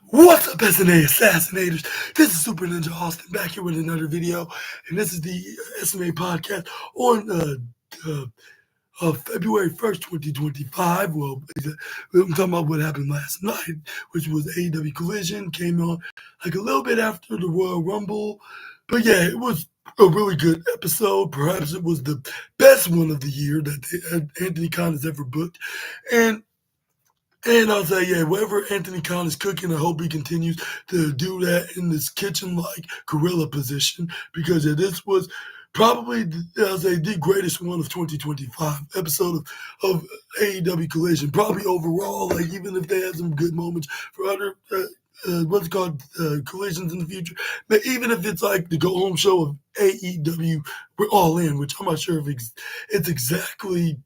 What's up, SNA Assassinators? This is Super Ninja Austin back here with another video, and this is the SNA podcast on February 1st, 2025. Well, I'm talking about what happened last night, which was AEW Collision. Came on like a little bit after the Royal Rumble, but yeah, it was a really good episode. Perhaps it was the best one of the year that Anthony Khan has ever booked, and I'll say, yeah, whatever Anthony Khan is cooking, I hope he continues to do that in this kitchen-like gorilla position because yeah, this was probably, I'll say, the greatest one of 2025 episode of AEW Collision. Probably overall, like even if they had some good moments for other what's it called collisions in the future, but even if it's like the go-home show of AEW, we're all in, which I'm not sure if it's exactly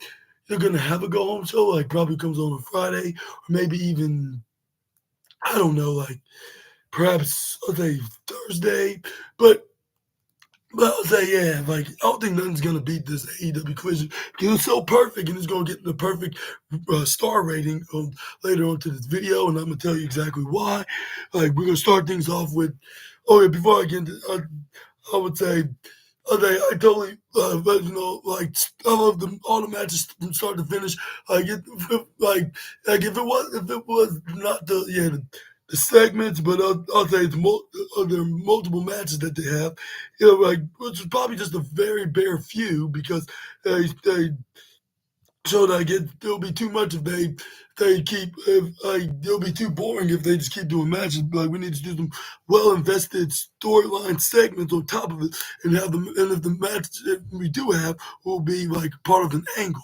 they're gonna have a go home show, like probably comes on a Friday, or maybe even I don't know, like perhaps I'll say Thursday, but I'll say yeah, like I don't think nothing's gonna beat this AEW Collision because it's so perfect and it's gonna get the perfect star rating later on to this video, and I'm gonna tell you exactly why. Like we're gonna start things off with, oh yeah, before I get into, I would say. Okay, I totally, but like I love all the matches from start to finish. Like, like if it was not the segments, but I'll say there are multiple matches that they have. Like which is probably just a very bare few because they so like it'll be too much if they keep if like it'll be too boring if they just keep doing matches. Like we need to do some well invested storyline segments on top of it, and have them. And if the match that we do have will be like part of an angle.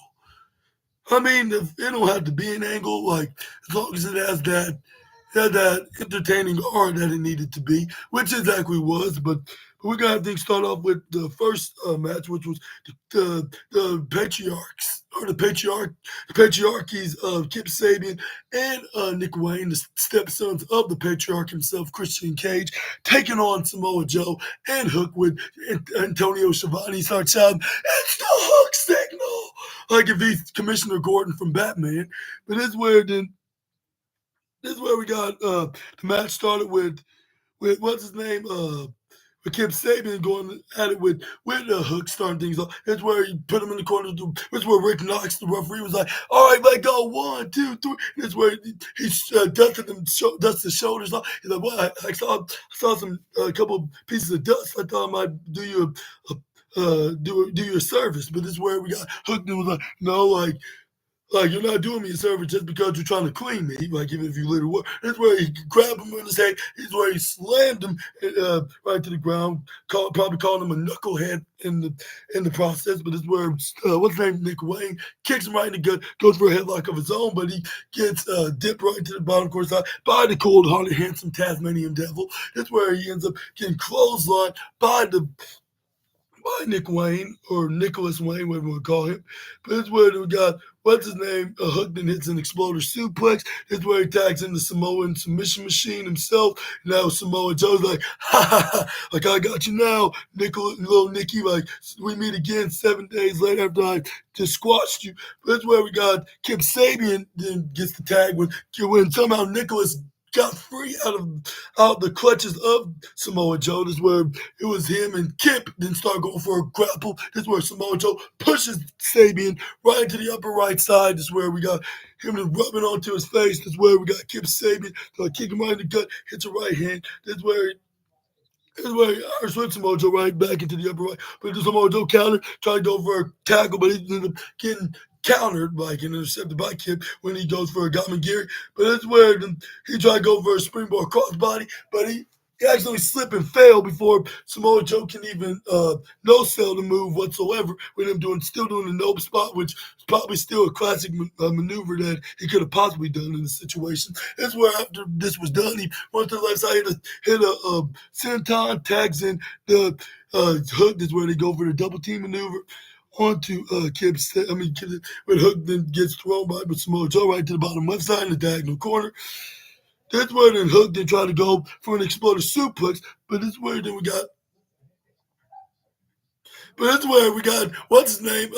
I mean, if it don't have to be an angle, like as long as it has that entertaining art that it needed to be, which it exactly was. But we're gonna have things start off with the first match, which was the patriarchs or the patriarchies of Kip Sabian and Nick Wayne, the stepsons of the patriarch himself, Christian Cage, taking on Samoa Joe and Hook with Antonio Schiavone start shouting, "It's the Hook signal!" Like if he's Commissioner Gordon from Batman. But this is where we got the match started with what's his name with Kip Sabian going at it with Hook starting things off. That's where he put him in the corner. That's where Rick Knox, the referee, was like, "All right, let go, 1, 2, 3." That's where he dusted his shoulders off. He's like, "Well, I saw some a couple pieces of dust. I thought I might do you do your service." But this is where we got Hook and was like, "No, like you're not doing me a service just because you're trying to clean me. Like even if you little work." That's where he grabbed him in his head. He's where he slammed him right to the ground. Probably calling him a knucklehead in the process. But it's where what's his name, Nick Wayne, kicks him right in the gut, goes for a headlock of his own, but he gets dipped right to the bottom course side by the cold-hearted, handsome Tasmanian Devil. That's where he ends up getting clotheslined by Nick Wayne or Nicholas Wayne, whatever we want to call him. But this is where we got what's his name? Hooked and hits an exploder suplex. This is where he tags in the Samoan submission machine himself. Now Samoa Joe's like, "Ha ha ha, like I got you now, little Nicky. Like we meet again 7 days later after I just squashed you." But that's where we got Kip Sabian then gets the tag when somehow Nicholas got free out the clutches of Samoa Joe. This is where it was him and Kip then start going for a grapple. This is where Samoa Joe pushes Sabian right into the upper right side. This is where we got him then rubbing onto his face. This is where we got Kip Sabian kick him right in the gut, hits a right hand. This is where I switched Samoa Joe right back into the upper right. But the Samoa Joe counter, tried to go for a tackle, but he ended up getting countered, like and intercepted by Kip when he goes for a Gamagiri. But that's where he tried to go for a springboard crossbody, but he actually slipped and fell before Samoa Joe can even no sell the move whatsoever. With him still doing the nope spot, which is probably still a classic maneuver that he could have possibly done in the situation. That's where after this was done, he went to the left side, hit a senton, tags in the Hook. That's where they go for the double team maneuver onto Kip. When Hook then gets thrown by Samoa Joe right to the bottom left side in the diagonal corner. That's where then Hook then tried to go for an exploder suplex, but this is where then we got But that's where we got what's his name?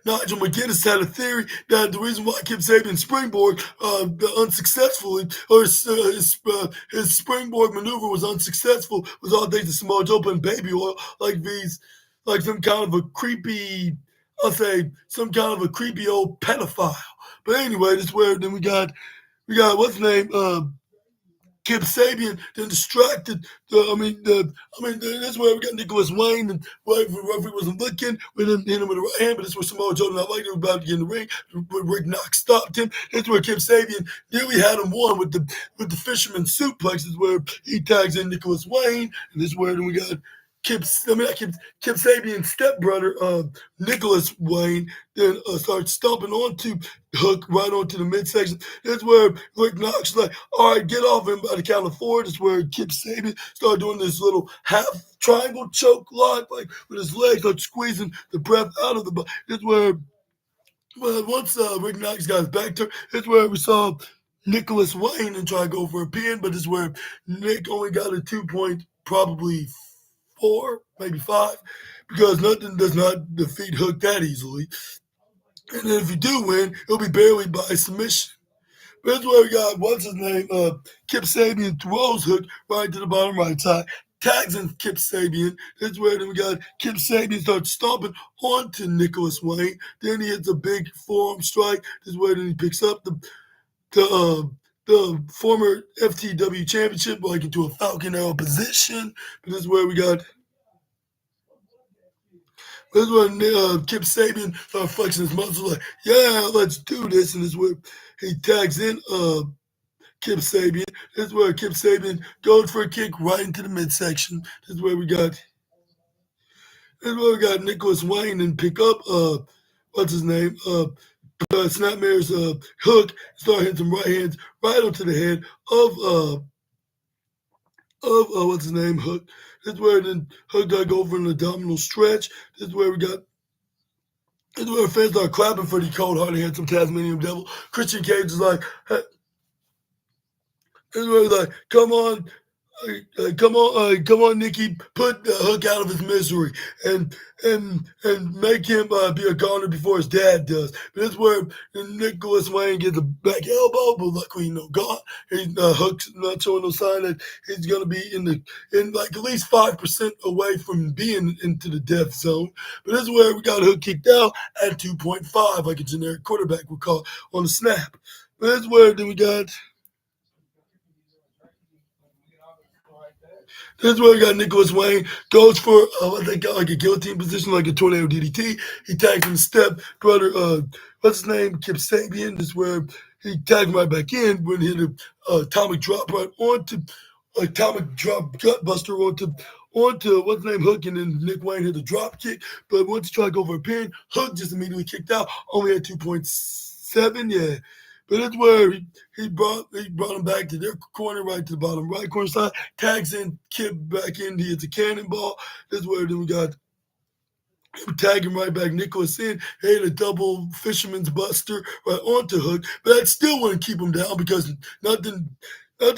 Nigel McGuinness had a theory that the reason why Kip Sabian springboard unsuccessfully, or his springboard maneuver was unsuccessful, was all thanks to Samoa Joe putting baby oil like some kind of a creepy, I'll say some kind of a creepy old pedophile. But anyway, that's where then we got what's his name? Kip Sabian then distracted. That's where we got Nicholas Wayne, and the referee wasn't looking. We didn't hit him with the right hand, but this was Samoa Joe not like he was about to get in the ring. But Rick Knox stopped him. That's where Kip Sabian nearly had him won with the fisherman suplex. This is where he tags in Nicholas Wayne, and this is where then we got Kip Sabian's stepbrother, Nicholas Wayne, then starts stomping onto Hook right onto the midsection. That's where Rick Knox is like, all right, get off him by the count of four. That's where Kip Sabian started doing this little half triangle choke lock, like with his legs, like squeezing the breath out of the body. That's where, well, once Rick Knox got his back turned, that's where we saw Nicholas Wayne and try to go for a pin, but this is where Nick only got a 2 point, probably four, maybe five, because nothing does not defeat Hook that easily. And then if you do win, it'll be barely by submission. But that's where we got, what's his name? Kip Sabian throws Hook right to the bottom right side, tags in Kip Sabian. That's where then we got Kip Sabian starts stomping onto Nicholas Wayne. Then he hits a big forearm strike. This is where then he picks up the former FTW championship, like into a Falcon Arrow position. But this is where we got. This is where Kip Sabian started flexing his muscles, like, yeah, let's do this. And this is where he tags in Kip Sabian. This is where Kip Sabian goes for a kick right into the midsection. This is where we got. This is where we got Nicholas Wayne and pick up what's his name? Snapmare's Hook, start hitting some right hands right onto the head of what's his name, Hook. This is where then Hook got to go for an abdominal stretch. This is where we got. This is where fans start clapping for the cold hearted handsome Tasmanian devil. Christian Cage is like, hey. This is where he's like, come on, come on, Nikki, put Hook out of his misery and make him be a goner before his dad does. But that's where Nicholas Wayne gets a back elbow, but luckily gone. Hook's not showing no sign that he's gonna be in like at least 5% away from being into the death zone. But this is where we got Hook kicked out at 2.5, like a generic quarterback would call on the snap. But that's where then we got. This is where we got Nicholas Wayne goes for what they got, like a guillotine position, like a tornado DDT. He tags him step brother. What's his name? Kip Sabian. This is where he tagged him right back in when he hit a atomic drop right onto atomic drop gutbuster onto what's his name, Hook, and then Nick Wayne hit a drop kick. But once he tried to go for a pin, Hook just immediately kicked out. Only had 2.7. Yeah. But that's where he brought him back to their corner, right to the bottom right corner side, tags in Kip back in, he hits a cannonball. That's where then we got him tagging right back Nicholas in, hit a double fisherman's buster right onto Hook. But that still wouldn't keep him down because nothing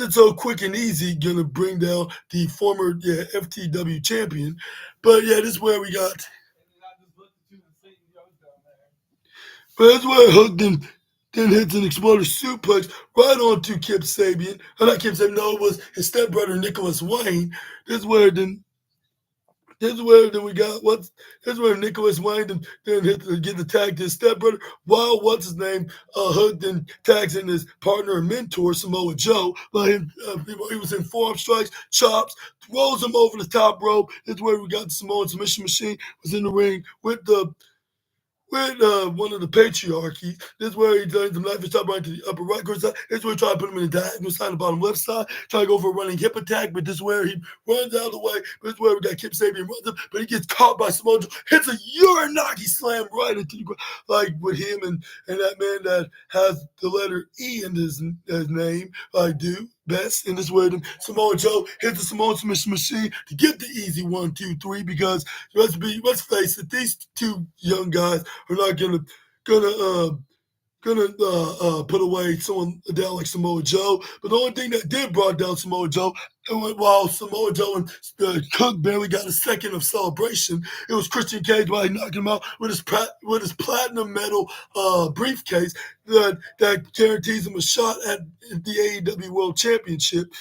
so quick and easy gonna bring down the former FTW champion. But yeah, this is where we got. But that's where Hook then hits an exploder suplex right onto Kip Sabian. Not Kip Sabian, no, it was his stepbrother Nicholas Wayne. This is where then we got this is where Nicholas Wayne then get the tag to his stepbrother. While what's his name, Hook then tags in his partner and mentor Samoa Joe. Like him, he was in forearm strikes, chops, throws him over the top rope. This is where we got the Samoan submission machine was in the ring with one of the patriarchies. This is where he does the knife chop right to the upper right corner side. This is where he try to put him in the diagonal side, the bottom left side. Try to go for a running hip attack, but this is where he runs out of the way. This is where we got Kip Sabian runs up, but he gets caught by Samoa Joe, hits a Uranagi slam right into the ground, like with him and that man that has the letter E in his name, I do. Best, and this is where Samoa Joe hits the Samoan submission machine to get the easy 1, 2, 3. Because let's face it, these two young guys are not gonna put away someone down like Samoa Joe. But the only thing that did brought down Samoa Joe, and while Samoa Joe and Cook barely got a second of celebration, it was Christian Cage while he knocked him out with his platinum medal briefcase that guarantees him a shot at the AEW World Championship.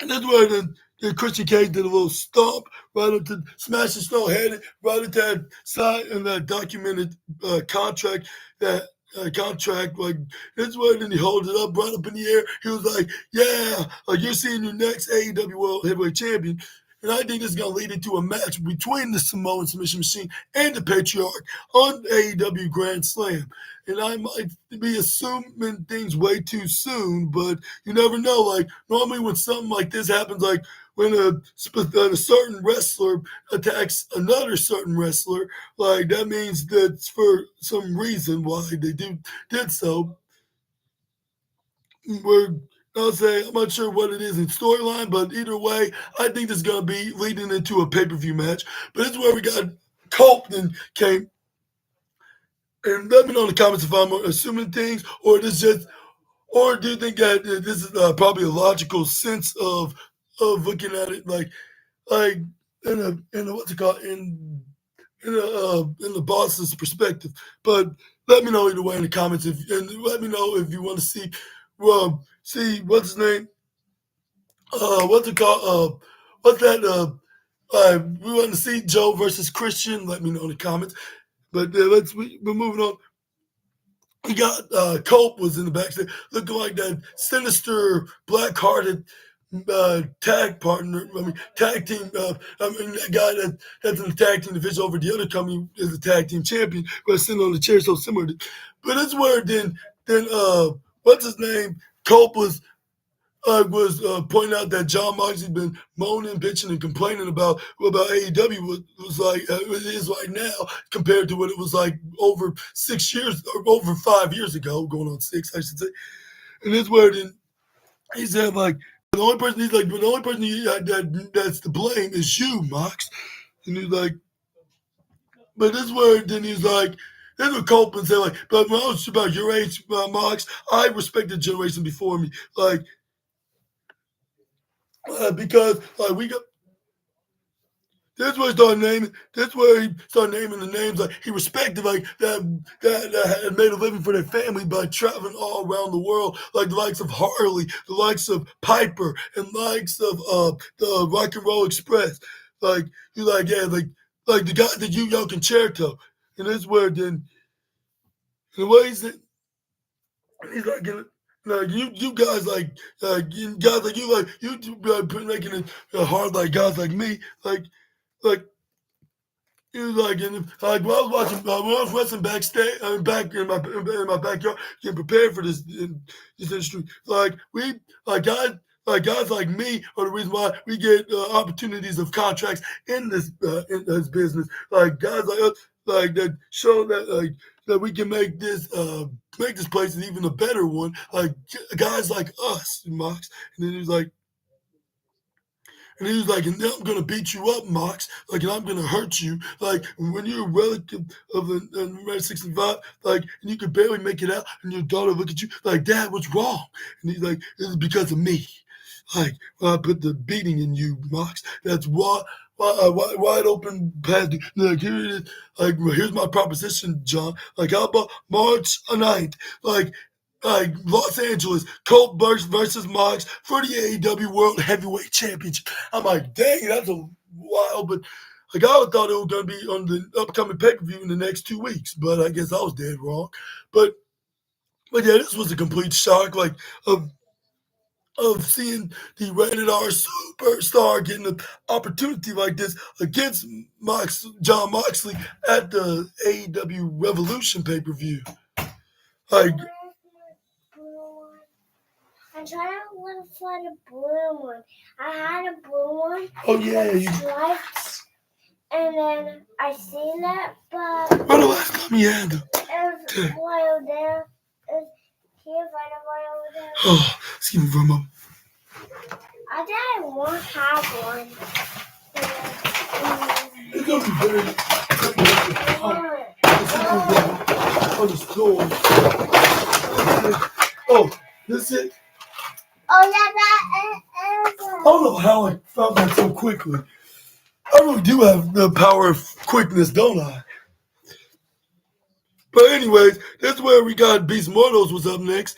And that's where the Christian Cage did a little stomp right into smashing Snow head right into that side and that documented contract that like that's where then he holds it up right up in the air. He was like, "Yeah, you're seeing your next AEW World Heavyweight Champion." And I think this is going to lead into a match between the Samoan Submission Machine and the Patriarch on AEW Grand Slam. And I might be assuming things way too soon, but you never know. Like, normally when something like this happens, like when a certain wrestler attacks another certain wrestler, like that means that's for some reason why they did so. I'm not sure what it is in storyline, but either way, I think this is going to be leading into a pay-per-view match. But this is where we got Colton came. And let me know in the comments if I'm assuming things, or do you think that this is probably a logical sense of looking at it like in a what's it called in the boss's perspective? But let me know either way in the comments and let me know if you want to see what's his name, what's it called, what's that? We want to see Joe versus Christian. Let me know in the comments. But we're moving on. We got Cope was in the backstage looking like that sinister, black-hearted tag partner. Tag team. That guy that's in the tag team division over the other company is the tag team champion, but sitting on the chair so similar. But it's where then what's his name? Cope was pointing out that John Moxley's been moaning, bitching, and complaining about AEW was like it is right now compared to what it was like over 6 years or over 5 years ago, going on 6, I should say. And this where then he said like the only person that's to blame is you, Mox. And he's like, but this where then he's like. Then the Copeland said, like, but when I was about your age, Mox, I respected the generation before me. Like, because like we got that's where he started naming. That's where he started naming the names. Like he respected like that had made a living for their family by traveling all around the world, like the likes of Harley, the likes of Piper, and likes of the Rock and Roll Express. Like you like yeah, like the guy that Yo Concerto, and that's where then the ways that he's like. You guys like you guys like you making it hard like guys like me like he was like, like when I was watching, when I was wrestling backstage, back in my backyard, getting prepared for this industry. Guys like me are the reason why we get opportunities of contracts in this business. Like guys like us, like that show that we can make this place even a better one. Like guys like us, Mox. And then he's like. And he was like, and now I'm going to beat you up, Mox. Like, and I'm going to hurt you. Like, when you're a relative of a Red 65, like, and you could barely make it out, and your daughter look at you like, Dad, what's wrong? And he's like, it's because of me. Like, when I put the beating in you, Mox, that's wide open path. Like, here it is. Like, here's my proposition, John. Like, how about March 9th? Like Los Angeles, Colt versus Mox for the AEW World Heavyweight Championship. I'm like, dang, that's a wild, but like I thought it was going to be on the upcoming pay-per-view in the next 2 weeks, but I guess I was dead wrong. But yeah, this was a complete shock, like of seeing the rated R superstar getting an opportunity like this against John Moxley at the AEW Revolution pay-per-view. Like. I'm trying to find a blue one. I had a blue one. Oh yeah, stripes, and then I seen it, but when the last time you had them? It was while there. Can you find it while over there? Oh, excuse me for a moment. I think I won't have one. It's gonna be very. on the store. Oh, this it? Oh, yeah, that is. I don't know how I found that so quickly. I really do have the power of quickness, don't I? But anyways, that's where we got Beast Mortals was up next.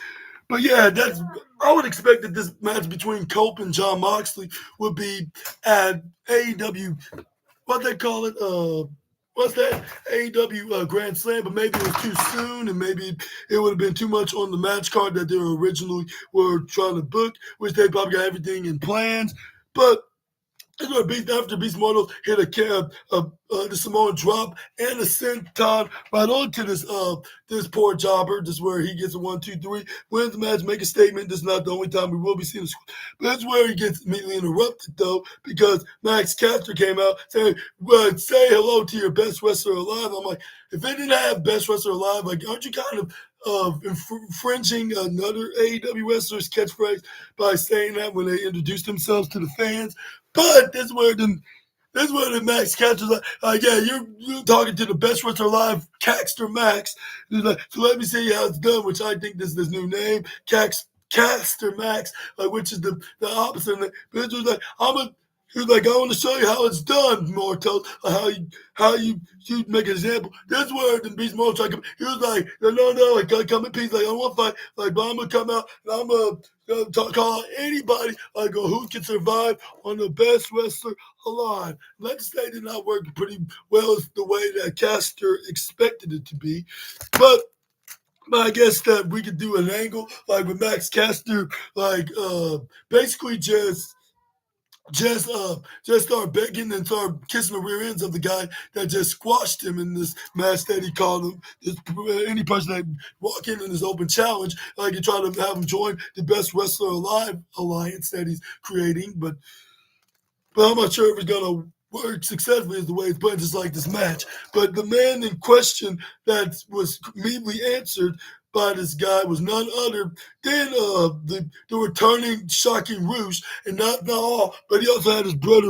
But yeah, that's I would expect that this match between Cope and John Moxley would be at AEW. What they call it? What's that? AEW Grand Slam. But maybe it was too soon, and maybe it would have been too much on the match card that they originally were trying to book, which they probably got everything in plans. But after Beast Mortals hit the Samoan drop and a senton right onto this poor jobber. This is where he gets a 1, 2, 3, wins the match, make a statement. This is not the only time we will be seeing this. But that's where he gets immediately interrupted though, because Max Caster came out saying, well, "Say hello to your best wrestler alive." I'm like, if they didn't have best wrestler alive, like, aren't you kind of infringing another AEW wrestler's catchphrase by saying that when they introduced themselves to the fans? But that's where the Max Caster's like, yeah, you're talking to the best wrestler alive, Caster Max. He's like, so let me see how it's done, which I think this is his new name, Caster Max, like, which is the opposite. But it was like, he was like, I want to show you how it's done, Mortal, how you make an example. That's where the Beast Mortal tried to come. He was like, no, like, I come in peace, like, I want to fight, like, but I'm gonna come out and I'm gonna call anybody, like, who can survive on the best wrestler alive. Let's say did not work pretty well as the way that Caster expected it to be, but I guess that we could do an angle like with Max Caster, like basically just start begging and start kissing the rear ends of the guy that just squashed him in this match that he called him. Any person that walk in this open challenge, like, you try to have him join the best wrestler alive alliance that he's creating, but I'm not sure if it's gonna work successfully is the way it's playing, just like this match. But the man in question that was immediately answered by this guy was none other than the returning shocking Roosh, and not all, but he also had his brother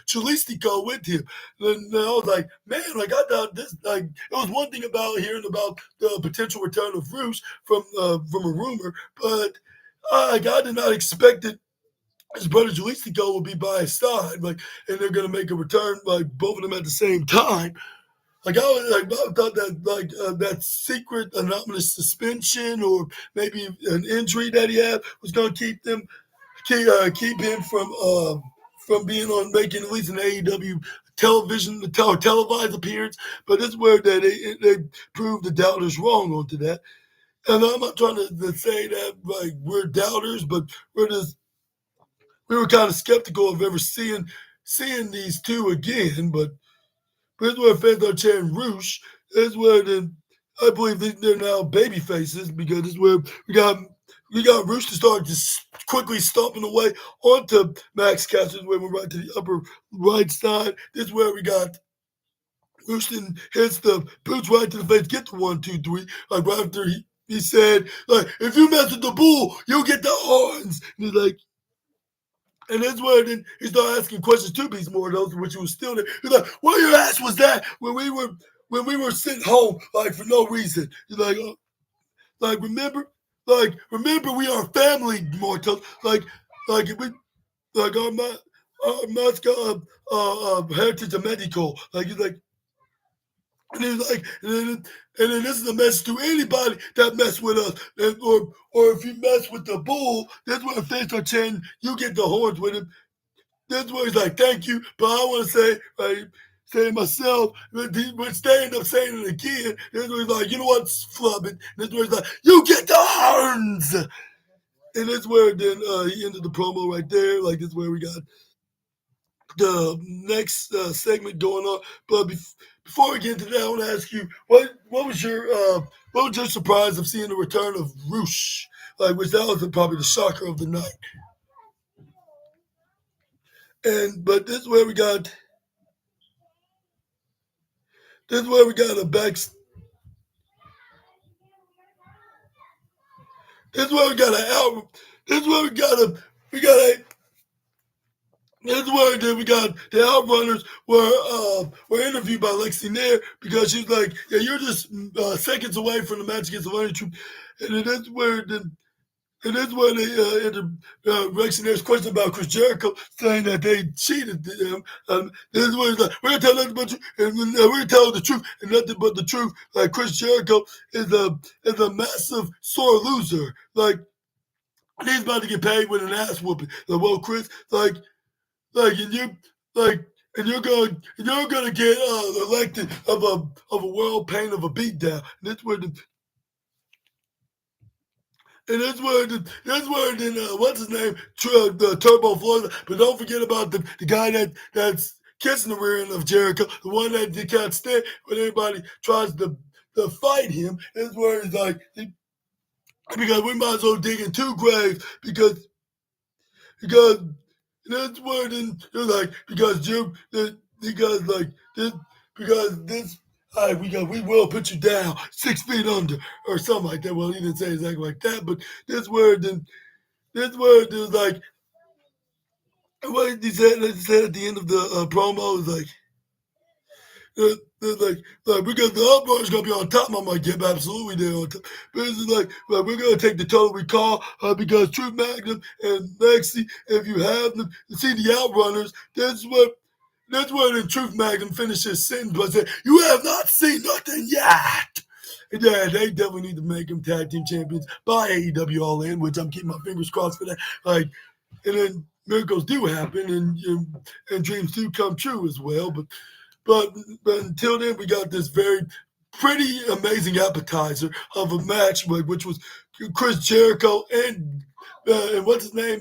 Chalistico with him. And I was like, man, like, I thought this, like, it was one thing about hearing about the potential return of Roosh from a rumor, but like, I did not expect it his brother Jalisco will be by his side, like, and they're gonna make a return, like, both of them at the same time. I thought that, like, that secret anonymous suspension or maybe an injury that he had was gonna keep him from being on making at least an AEW television televised appearance. But this is where they proved the doubters wrong onto that. And I'm not trying to say that, like, we're doubters, but we were kind of skeptical of ever seeing these two again, but here's where fans are chanting Roosh. Here's where I believe they're now baby faces, because this is where we got Roosh to start just quickly stomping away onto Max Caster. Where we're right to the upper right side. This is where we got Houston hits the boots right to the face, get the 1, 2, 3. Like, right after he said, like, if you mess with the bull, you'll get the horns. And he's like, and that's where then he started asking questions to Beast Mortals, which was still there. He's like, "Where your ass was that when we were sitting home, like, for no reason?" He's like, remember we are family, Mortals. Like we like our mascot heritage of medical. Like, he's like. And he's like, and then this is a message to anybody that mess with us, or if you mess with the bull, that's where if they start chanting, you get the horns with him. That's where he's like, thank you, but I want to say, like, say it myself, but staying up saying it again. That's where he's like, you know what, flubbing. That's where he's like, you get the horns. And that's where then he ended the promo right there. Like, that's where we got the next segment going on. But before we get into that, I want to ask you, what was your surprise of seeing the return of Roosh? Like, which that was probably the shocker of the night. But this is where we got a back. This is where we got an album. This is where we got a That's where then we got the Outrunners were interviewed by Lexi Nair because she's like, yeah, you're just seconds away from the match against the Money Troop, and it is where the and that's why they Lexi Nair's question about Chris Jericho saying that they cheated him. This is what he's like, we're gonna tell nothing but the truth, and we're gonna tell the truth and nothing but the truth. Like Chris Jericho is a massive sore loser. Like he's about to get paid with an ass whooping. Like, well, Chris, and you like and you're gonna get elected of a world pain of a beatdown. And that's where the and that's where then what's his name the Turbo Floyd. But don't forget about the guy that's kissing the rear end of Jericho, the one that you can't stand when everybody tries to fight him. That's where he's like because we might as well dig in two graves because that's where then they're like because Jim because like this because this we will put you down 6 feet under or something like that. Well, he didn't say exactly like that, but this word is like what he said at the end of the promo is like because the uproar is gonna be on top. I'm like, yep, absolutely they're on top. But it's like we're gonna take the total recall because Truth Magnum and Lexi, if you have them, see the Outrunners. That's where the Truth Magnum finishes his sentence by saying, "You have not seen nothing yet." And yeah, they definitely need to make them tag team champions by AEW All In, which I'm keeping my fingers crossed for that. Like, and then miracles do happen, and dreams do come true as well. But until then, we got this very pretty amazing appetizer of a match, which was Chris Jericho and what's his name,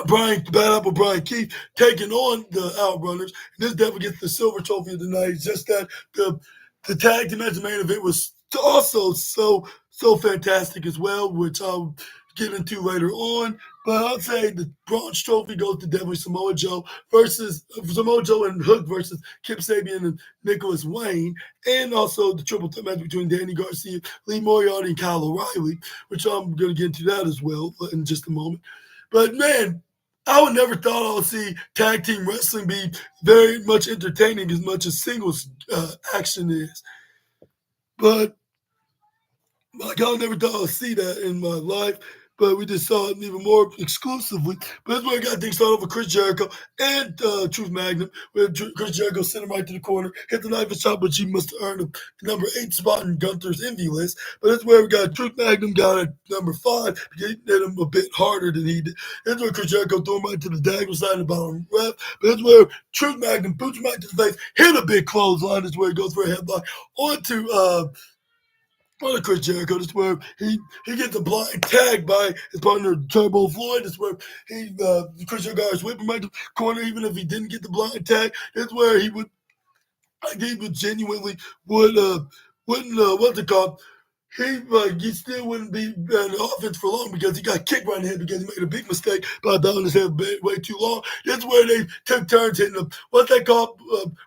Bad Apple Brian Keith taking on the Outrunners. And this definitely gets the silver trophy of the night. It's just that the tag team match main event was also so fantastic as well, which I'll get into later on. But I'll say the bronze trophy goes to definitely Samoa Joe versus Samoa Joe and Hook versus Kip Sabian and Nicholas Wayne, and also the triple threat match between Danny Garcia, Lee Moriarty, and Kyle O'Reilly, which I'm going to get into that as well in just a moment. But man, I would never thought I would see tag team wrestling be very much entertaining as much as singles action is. But like I never thought I'd see that in my life, but we just saw it even more exclusively. But that's why I got things started off with Chris Jericho and Truth Magnum, where Chris Jericho sent him right to the corner, hit the knife and shot, but she must have earned the number 8 spot in Gunther's envy list. But that's where we got Truth Magnum got at number 5 because he hit him a bit harder than he did. That's where Chris Jericho threw him right to the diagonal side of the bottom ref. But that's where Truth Magnum boots him right to the face, hit a big clothesline. That's where he goes for a headlock onto well, Chris Jericho, this is where he gets a blind tag by his partner Turbo Floyd. This is where Chris Jericho is whipping right to the corner, even if he didn't get the blind tag. This is where he would genuinely wouldn't what's it called? He still wouldn't be in the offense for long because he got kicked right in the head because he made a big mistake by bowing his head way too long. That's where they took turns hitting him. What's that called?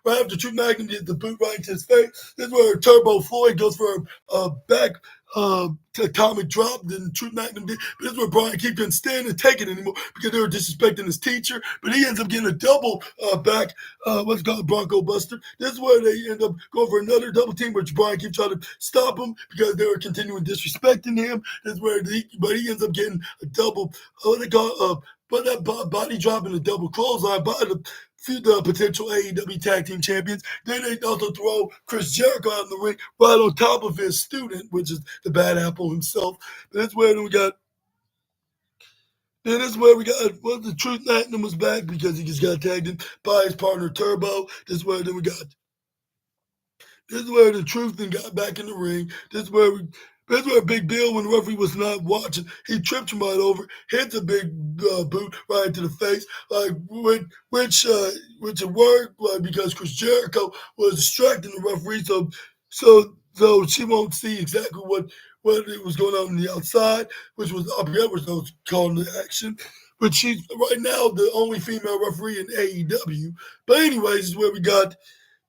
Right after True Magnum did the boot right into his face. That's where Turbo Floyd goes for a back atomic drop than True Magnum did. But that's where Brian Keith couldn't stand and take it anymore because they were disrespecting his teacher. But he ends up getting a double back, what's called Bronco Buster. This is where they end up going for another double team, which Brian Keith tried to stop him because they were continuing disrespecting him. That's where but he ends up getting a double, what they call but that body drop and a double clothesline by the potential AEW tag team champions. Then they also throw Chris Jericho out in the ring right on top of his student, which is the Bad Apple himself. That's where we got. Then that's where we got the Truth Magnum was back because he just got tagged in by his partner Turbo. This is where then we got this is where the Truth then got back in the ring. This is where Big Bill, when the referee was not watching, he tripped him right over, hit the big boot right into the face, which it worked because Chris Jericho was distracting the referee, so she won't see exactly what it was going on the outside, which was I forget what was calling the action. But she's right now the only female referee in AEW. But anyways, this is where we got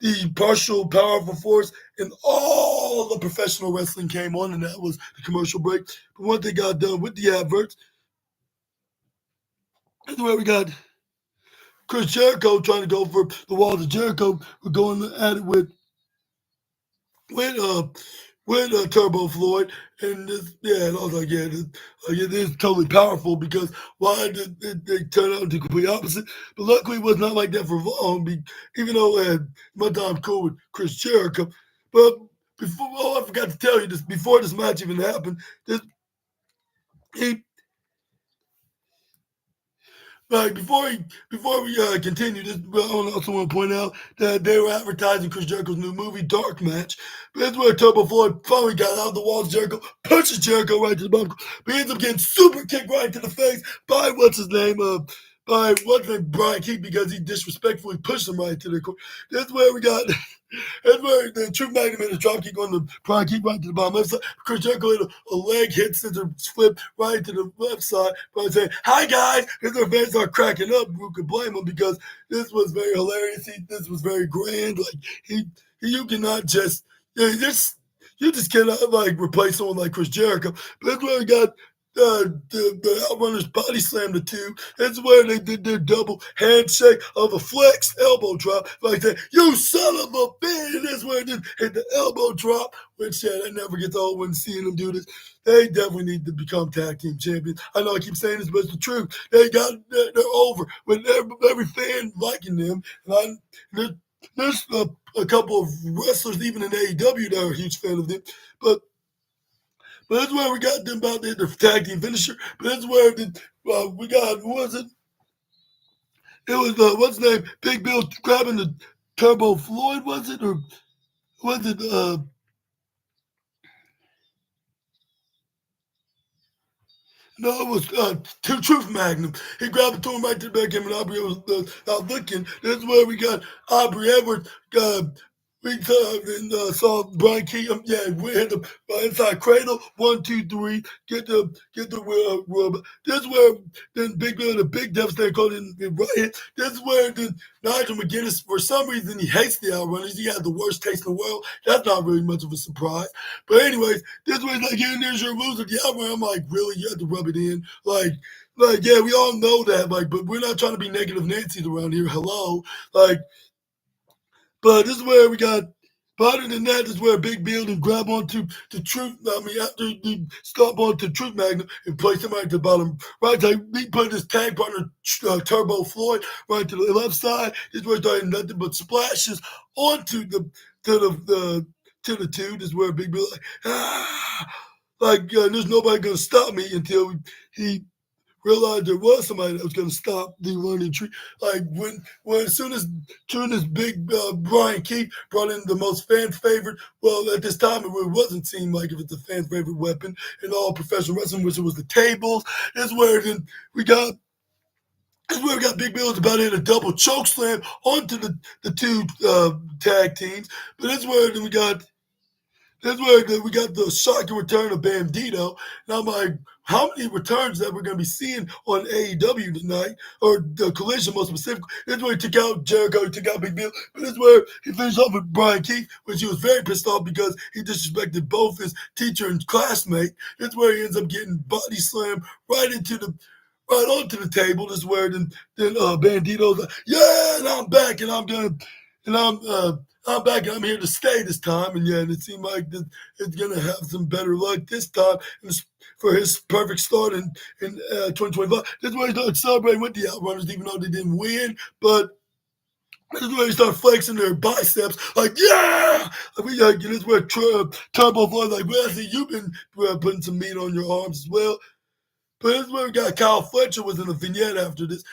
the partial powerful force, and all the professional wrestling came on, and that was the commercial break. But once they got done with the adverts, that's where we got Chris Jericho trying to go for the Walls of Jericho. We're going at it with uh with Turbo Floyd, and this, yeah, and I was like, yeah, this is totally powerful because why did they turn out into complete opposite? But luckily, it was not like that for long. Even though I had my time cool with Chris Jericho, but before, oh, I forgot to tell you this before this match even happened. This he Right before we continue, this I also want to point out that they were advertising Chris Jericho's new movie, Dark Match. But that's where Turbo Floyd finally got out of the walls. Jericho punches Jericho right to the bum, but he ends up getting super kicked right to the face by by what's his name, Brian Keith, because he disrespectfully pushed him right to the core. That's where we got. That's where the true magnum hit a drop kick on the Brian Keith right to the bottom left side. Chris Jericho hit a leg hit, scissor flip right to the left side. But I say, hi guys, and their fans are cracking up. Who could blame him because this was very hilarious. This was very grand. Like you cannot just this you just cannot like replace someone like Chris Jericho. But that's where we got the Outrunners body slam the two. That's where they did their double handshake of a flex elbow drop. Like that, you son of a bitch. That's where they hit the elbow drop, which that never gets old when seeing them do this. They definitely need to become tag team champions. I know I keep saying this, but it's the truth. They're over with every fan liking them. And there's a couple of wrestlers even in AEW that are a huge fan of them, but that's where we got them about the tag team finisher. But that's where we got, who was it? It was, what's his name? Big Bill grabbing the Turbo Floyd, was it? Or was it, no, it was Truth Magnum. He grabbed it to him right to the back of him, and Aubrey was out looking. That's where we got Aubrey Edwards. We saw Brian Key. Yeah, we hit the inside cradle. 1, 2, 3. Get the rub. This is where then Big Bill the Big Devastator called in the right hit. This is where then Nigel McGuinness, for some reason, he hates the Outrunners. He had the worst taste in the world. That's not really much of a surprise. But anyways, this way, like, yeah, there's your loser, the Outrunner. I'm like, really? You have to rub it in? Yeah, we all know that. Like, but we're not trying to be negative Nancy's around here. Hello, like. But this is where we got. But other than that, this is where Big Bill and grab onto the truth. I mean, after he stomp onto the truth magnet and place him right at the bottom. Right, so he put his tag partner Turbo Floyd right to the left side. This is where starting nothing but splashes onto to to the two. This is where Big Bill there's nobody gonna stop me until he realized there was somebody that was going to stop the running tree. Like when as soon as Big Brian Keith brought in the most fan favorite, well, at this time it really wasn't seemed like if it's a fan favorite weapon in all professional wrestling, which it was the tables. Is where then we got. This is where we got Big Bill about to hit a double choke slam onto the two tag teams. But this is where then we got that's where we got the shocking return of Bandito. And I'm like, how many returns that we're going to be seeing on AEW tonight, or the Collision most specifically? This is where he took out Jericho, he took out Big Bill. But this is where he finished off with Brian Keith, which he was very pissed off because he disrespected both his teacher and classmate. This is where he ends up getting body slammed right onto the table. This is where then Bandito's like, yeah, and I'm back, and I'm back and I'm here to stay this time. And yeah, and it seemed like it's going to have some better luck this time for his perfect start in 2025. This is where he started celebrating with the Outrunners, even though they didn't win. But this is where they start flexing their biceps, like, yeah! I mean, like, this is where Turbo Floyd, like, well, I see you've been putting some meat on your arms as well. But this is where we got Kyle Fletcher was in the vignette after this.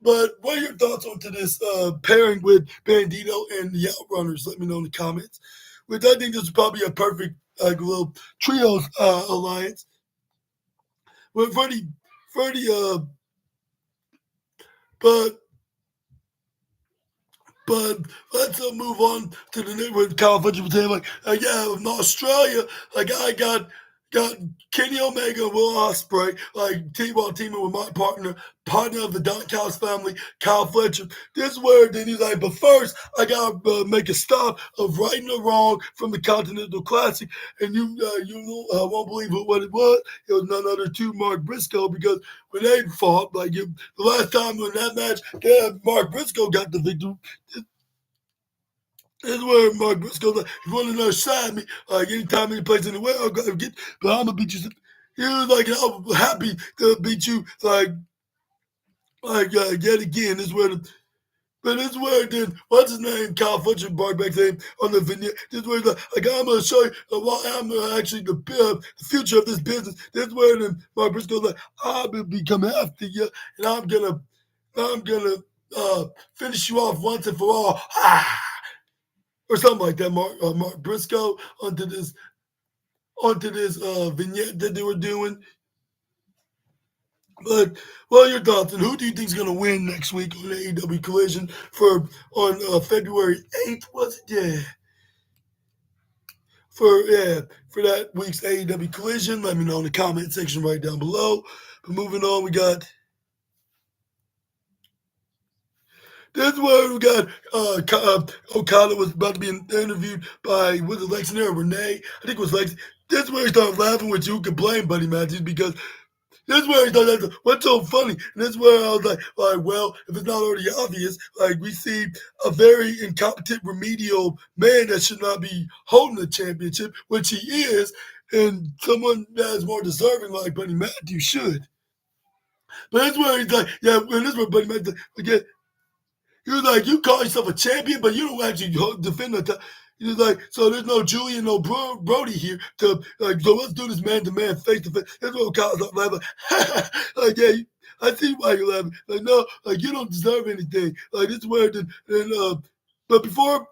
But what are your thoughts onto this pairing with Bandito and the Outrunners? Let me know in the comments. Which I think this is probably a perfect little trios alliance. With Freddie, but but let's move on to the next one. Kyle Fletcher was saying like, yeah, in Australia, like I got got Kenny Omega, Will Ospreay, like teaming with my partner of the Don Callis family, Kyle Fletcher. This is where then he's like, but first I gotta make a stop of righting the wrong from the Continental Classic, and you won't believe what it was. It was none other than Mark Briscoe, because when they fought, the last time in that match, Mark Briscoe got the victory. That's where Mark Briscoe, like, if you want another shot at me, anytime, any place, anywhere, I'll go get, but I'm gonna beat you. He was like, I'm happy to beat you, yet again. But this is where then, what's his name? Kyle Fletcher brought back saying on the vignette. This is where he's like I'm gonna show you why I'm actually the future of this business. This is where then Mark Briscoe's like, I will be coming after you, and I'm gonna finish you off once and for all. Or something like that. Mark Briscoe onto this vignette that they were doing. But your thoughts, and who do you think is going to win next week on AEW Collision on February 8th? Was it? Yeah. For that week's AEW Collision, let me know in the comment section right down below. But moving on, we got. This is where we got Okada was about to be interviewed by, was it Lexington or Renee? I think it was Lex. This is where he started laughing, which you could blame Buddy Matthews, because this is where he thought that what's so funny. And this is where I was like, well, if it's not already obvious, we see a very incompetent remedial man that should not be holding the championship, which he is, and someone that is more deserving like Buddy Matthews should. But that's where he's like, yeah, and this is where Buddy Matthews, again, he was like, you call yourself a champion, but you don't actually defend the title. He was like, so there's no Julian, no Brody here so let's do this man to man, face to face. That's what Kyle's like, laughing. Yeah, I see why you're laughing. No, you don't deserve anything. This is where but before.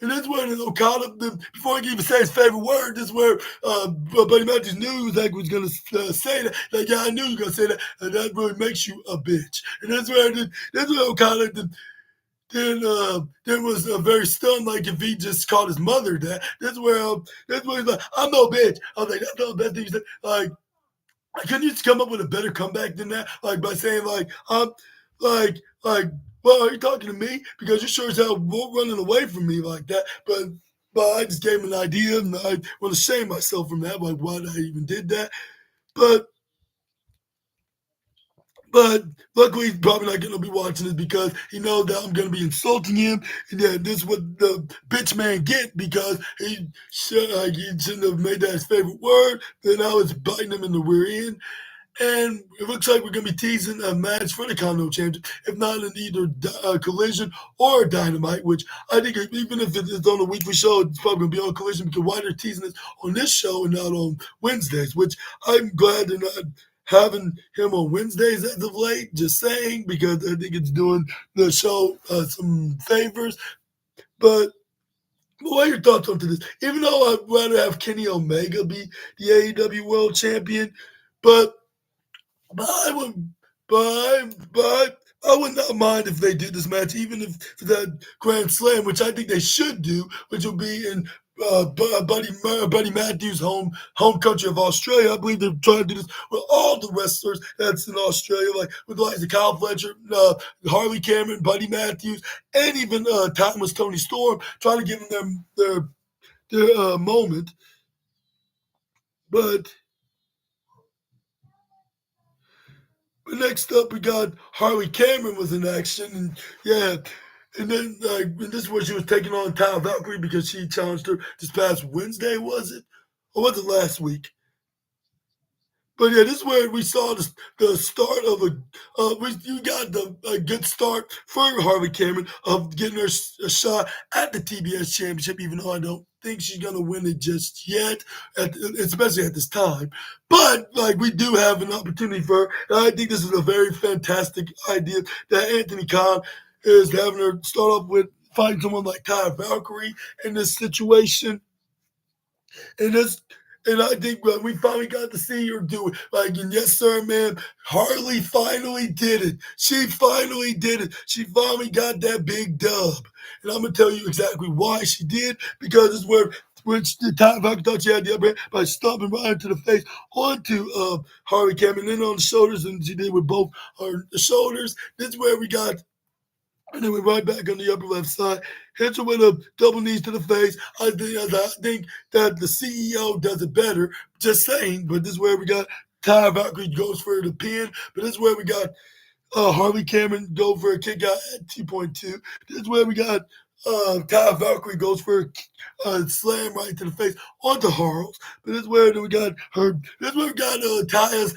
And this is where Okada, before he could even say his favorite word, this is where Buddy Matthews knew he was going to say that. Yeah, I knew you were going to say that, and that really makes you a bitch. And that's where Okada then was very stunned, like if he just called his mother that. That's where he's like, I'm no bitch. I was like, that's not the best thing you said. Couldn't you just come up with a better comeback than that? By saying I'm well, are you talking to me? Because you sure as hell won't running away from me like that. But I just gave him an idea, and I want to shame myself from that. Why I even did that? But luckily, he's probably not going to be watching this because he knows that I'm going to be insulting him, and that this is what the bitch man get because he shouldn't have made that his favorite word. Then I was biting him in the rear end. And it looks like we're going to be teasing a match for the Continental Championship, if not in either Collision or Dynamite, which I think even if it's on a weekly show, it's probably going to be on Collision because why they're teasing it on this show and not on Wednesdays, which I'm glad they're not having him on Wednesdays as of late, just saying, because I think it's doing the show some favors. But what are your thoughts on this? Even though I'd rather have Kenny Omega be the AEW World Champion, but I would, but I would not mind if they did this match, even if that Grand Slam, which I think they should do, which will be in Buddy Matthews' home country of Australia. I believe they're trying to do this with all the wrestlers that's in Australia, like with the likes of Kyle Fletcher, Harley Cameron, Buddy Matthews, and even Timeless Tony Storm, trying to give them their moment. But next up, we got Harley Cameron was in action, and yeah, and then and this is where she was taking on Ty Valkyrie because she challenged her this past Wednesday, was it? Or was it last week? But yeah, this is where we saw the start of you got a good start for Harley Cameron of getting her a shot at the TBS championship, even though I don't think she's gonna win it just yet, especially at this time. But we do have an opportunity for her, and I think this is a very fantastic idea that Anthony Khan is having her start off with fighting someone like Ty Valkyrie in this situation. And this, and I think we finally got to see her do it. And yes, sir, man, Harley finally did it. She finally did it. She finally got that big dub. And I'm going to tell you exactly why she did, because it's where which the Valkyrie thought she had the upper hand by stomping right into the face onto Harley Cameron, then on the shoulders, and she did with both her shoulders. This is where we got. And then we're right back on the upper left side. Hits her with a double knees to the face. I think that the CEO does it better. Just saying. But this is where we got Ty Valkyrie goes for the pin. But this is where we got Harley Cameron go for a kick out at 2.2. This is where we got Ty Valkyrie goes for a slam right to the face onto Harles. But this is where we got her. This is where we got Ty's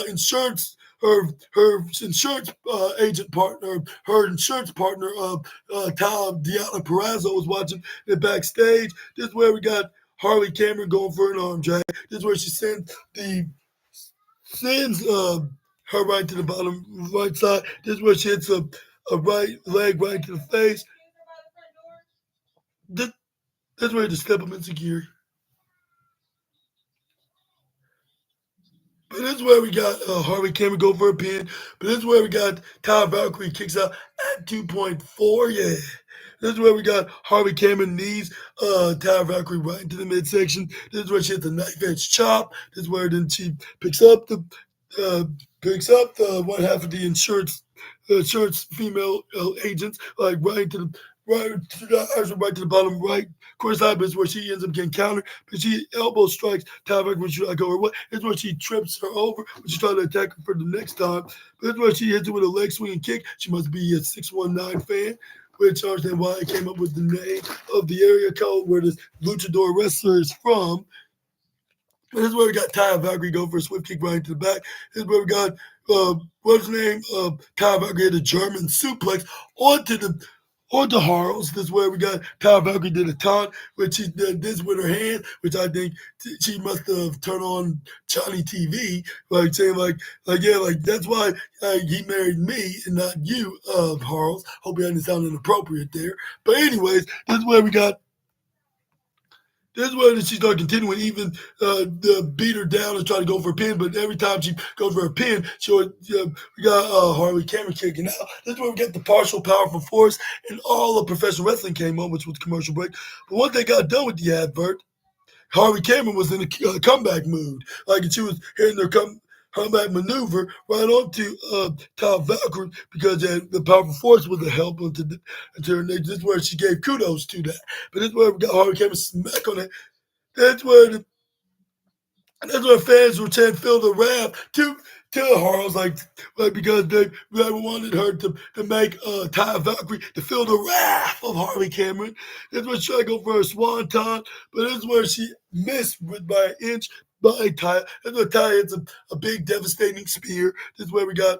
insurance. Her insurance agent partner, her insurance partner, Tom Deanna Perrazzo was watching it backstage. This is where we got Harley Cameron going for an arm drag. This is where she sends her right to the bottom right side. This is where she hits a right leg right to the face. That's where the step up insecurity. But this is where we got Harley Cameron go for a pin. But this is where we got Ty Valkyrie kicks out at 2.4. Yeah. This is where we got Harley Cameron knees Ty Valkyrie right into the midsection. This is where she hits the knife edge chop. This is where then she picks up the one half of the insurance female agents, like right to the eyes, right to the bottom right. Of course, that is where she ends up getting countered, but she elbow strikes Tavak when she like go her way. It's where she trips her over when she tries to attack her for the next time. But it's where she hits her with a leg swinging kick. She must be a 619 fan, which I understand why I came up with the name of the area code where this luchador wrestler is from. This is where we got Ty Valkyrie go for a swift kick right into the back. This is where we got what's his name? Ty Valkyrie had a German suplex onto Harles. This is where we got Ty Valkyrie did a taunt, which she did this with her hand, which I think she must have turned on Johnny TV, like saying like yeah, like that's why he married me and not you, Harles. Hope you didn't sound inappropriate there. But anyways, this is where we got. This is where she started continuing, even beat her down and try to go for a pin. But every time she goes for a pin, we got Harley Cameron kicking out. This is where we get the partial powerful force, and all of professional wrestling came on, which was commercial break. But once they got done with the advert, Harley Cameron was in a comeback mood, like she was hitting her comeback maneuver right onto Tom Valkyrie because the powerful force was a help into her. This is where she gave kudos to that. But this is where we got Harley Cameron smack on it. That's where fans were chanting "Feel the wrath" to Harles, like because they wanted her to make Ty Valkyrie to feel the wrath of Harley Cameron. That's where she tried to go for a swanton, but this is where she missed by an inch by Ty. That's where Ty hits a big devastating spear. This is where we got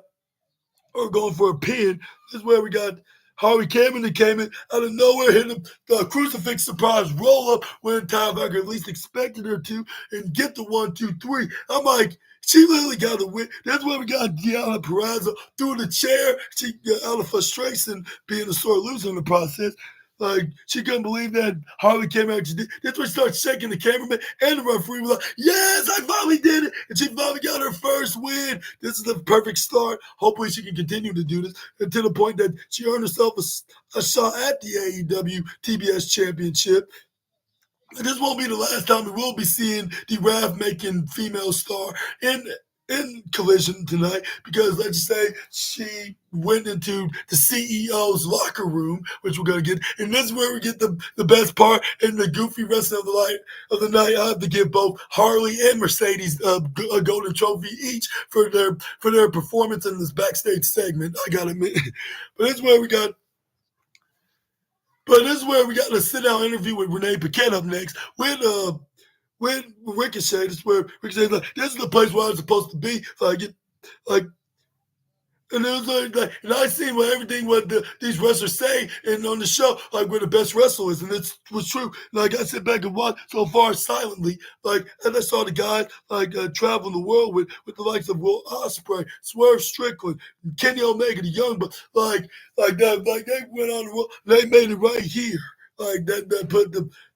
her going for a pin. This is where we got Harley Cameron that came in out of nowhere, hit the crucifix surprise roll up when Ty Valkyrie at least expected her to, and get the 1, 2, 3. I'm like, she literally got the win. That's where we got Deanna Perrazzo through the chair. She got out of frustration, being a sore loser in the process. Like, she couldn't believe that Harley Cameron actually did. That's when she started shaking the cameraman, and the referee was like, yes, I finally did it. And she finally got her first win. This is the perfect start. Hopefully she can continue to do this, and to the point that she earned herself a shot at the AEW TBS Championship. And this won't be the last time we will be seeing the wrath-making female star in Collision tonight, because let's just say she went into the CEO's locker room, which we're going to get. And this is where we get the best part in the goofy wrestling of the night. I have to give both Harley and Mercedes a golden trophy each for their performance in this backstage segment. I got to admit. But this is where we got a sit-down interview with Renee Paquette up next with Ricochet. This is where Ricochet's like, this is the place where I'm supposed to be. So I get like, and it was like, and I seen everything what these wrestlers say and on the show, like where the best wrestler is, and it was true. Like I sit back and watch so far silently, like and I saw the guys like traveling the world with the likes of Will Ospreay, Swerve Strickland, Kenny Omega, the Young, but like that, like they went on the road, they made it right here, like that put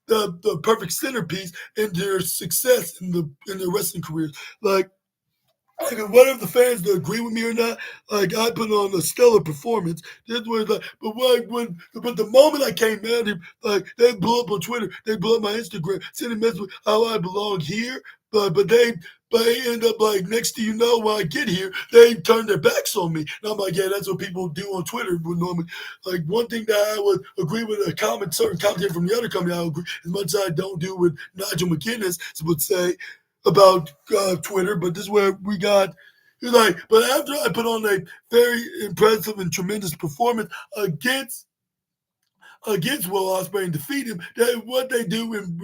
the perfect centerpiece in their success in their wrestling careers, like. like whatever the fans that agree with me or not, like I put on a stellar performance. This was like, but the moment I came out here, like they blew up on Twitter, they blew up my Instagram, sending messages with how I belong here, but they end up like next to when I get here, they turn their backs on me. And I'm like, yeah, that's what people do on Twitter. Would normally like one thing that I would agree with a comment, certain commentator from the other company, I agree as much as I don't do with Nigel McGuinness would say about Twitter, but this is where we got. He's like, but after I put on a very impressive and tremendous performance against Will Ospreay and defeat him, what they do in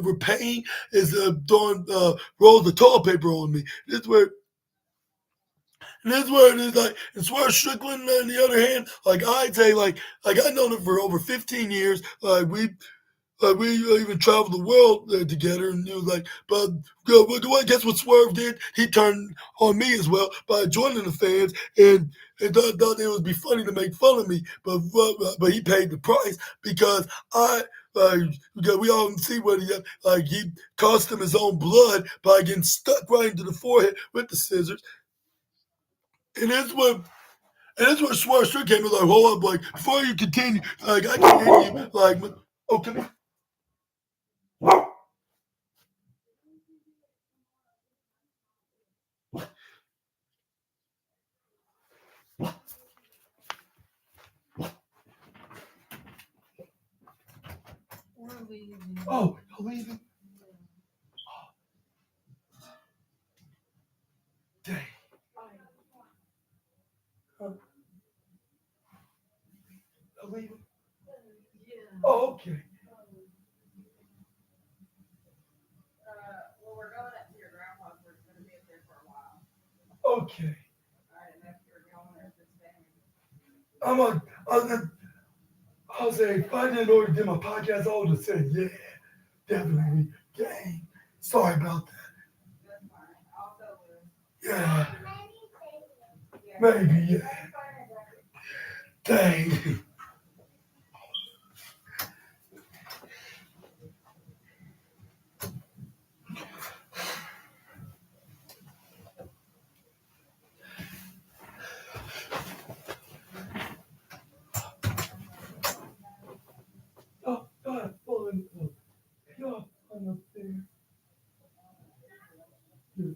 repaying is throwing rolls of toilet paper on me. This is where it is like, and Swear Strickland, on the other hand, like I'd say, like I've known him for over 15 years. We even traveled the world together, and he was like, but guess what Swerve did? He turned on me as well by joining the fans and thought it would be funny to make fun of me, but he paid the price because because we all see what he cost him his own blood by getting stuck right into the forehead with the scissors, and that's what. And that's where Swerve Strickland came and like, hold up, like, before you continue, like, I can hear you, like, oh, come here. Oh, you're leaving? Dang. You're leaving? Oh, okay. Well, we're going up to your grandpa's. We're going to be up there for a while. Okay. I didn't know if you were going or just staying. I'll say, if I didn't already did my podcast, I would have said, yeah, definitely. Dang. Sorry about that. That's fine. I'll go with. Yeah, Yeah. maybe, yeah. Dang. Oh, God, falling up. God, I'm up there. Yeah.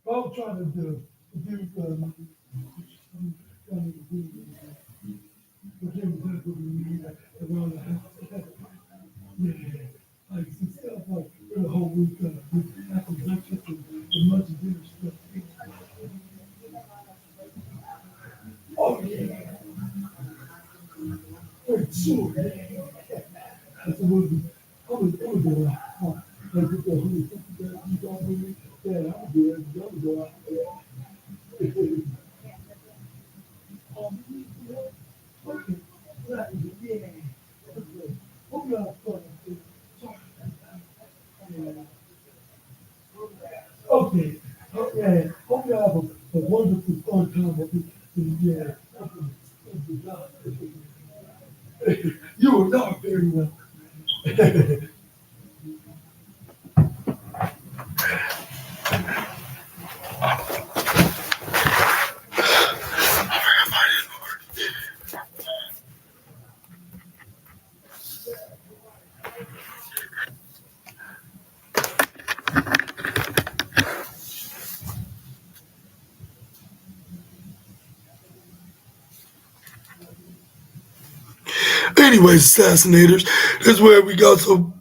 I'll try to do around the house. Yeah, like some stuff like for the whole week, after breakfast and lunch and dinner stuff. Oh yeah, for sure. Yeah. That's what I'm gonna go out. Like with the whole you got with me. Yeah, I'm gonna do it. I'm gonna go out. Okay, right, yeah. Okay. Hope you have fun. Yeah. Okay. Okay. Hope you have a wonderful fun time with me. Yeah. You are not very well. Anyways, assassinators, this is where we got so.